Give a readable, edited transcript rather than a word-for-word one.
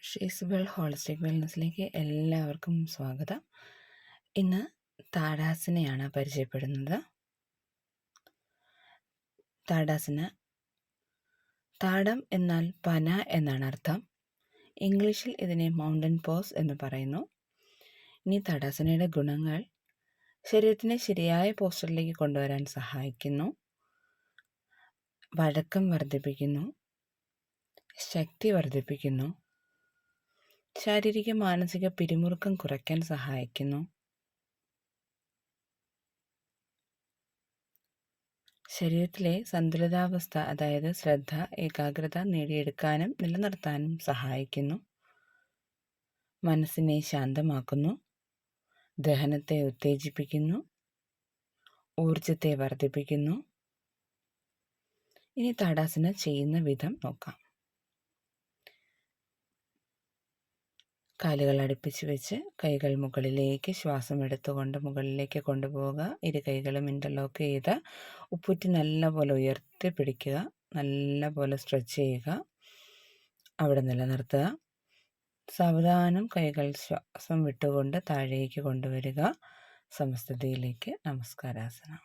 ഷീസ്ബിൾ holistic വെൽനസ്സിലേക്ക് എല്ലാവർക്കും സ്വാഗതം. ഇന്ന് താടാസനയാണ് പരിചയപ്പെടുന്നത്. താടാസന, താടം എന്നാൽ പന എന്നാണ് അർത്ഥം. ഇംഗ്ലീഷിൽ ഇതിനെ മൗണ്ടൻ പോസ് എന്ന് പറയുന്നു. ഇനി താടാസനയുടെ ഗുണങ്ങൾ: ശരീരത്തിനെ ശരിയായ പോസ്ചറിലേക്ക് കൊണ്ടുവരാൻ സഹായിക്കുന്നു, വഴക്കം വർദ്ധിപ്പിക്കുന്നു, ശക്തി വർദ്ധിപ്പിക്കുന്നു, ശാരീരിക മാനസിക പിരിമുറുക്കം കുറയ്ക്കാൻ സഹായിക്കുന്നു, ശരീരത്തിലെ സന്തുലിതാവസ്ഥ അതായത് ശ്രദ്ധ, ഏകാഗ്രത നേടിയെടുക്കാനും നിലനിർത്താനും സഹായിക്കുന്നു, മനസ്സിനെ ശാന്തമാക്കുന്നു, ദഹനത്തെ ഉത്തേജിപ്പിക്കുന്നു, ഊർജത്തെ വർദ്ധിപ്പിക്കുന്നു. ഇനി താടാസന ചെയ്യുന്ന വിധം നോക്കാം. കാലുകൾ അടുപ്പിച്ച് വെച്ച് കൈകൾ മുകളിലേക്ക് ശ്വാസം എടുത്തുകൊണ്ട് മുകളിലേക്ക് കൊണ്ടുപോവുക. ഇരു കൈകളും ഇൻ്റർലോക്ക് ചെയ്ത് ഉപ്പൂറ്റി നല്ലപോലെ ഉയർത്തി പിടിക്കുക. നല്ലപോലെ സ്ട്രെച്ച് ചെയ്യുക. അവിടെ നിലനിർത്തുക. സാവധാനം കൈകൾ ശ്വാസം വിട്ടുകൊണ്ട് താഴേക്ക് കൊണ്ടുവരിക. സമസ്ഥിതിയിലേക്ക്. നമസ്കാരാസനം.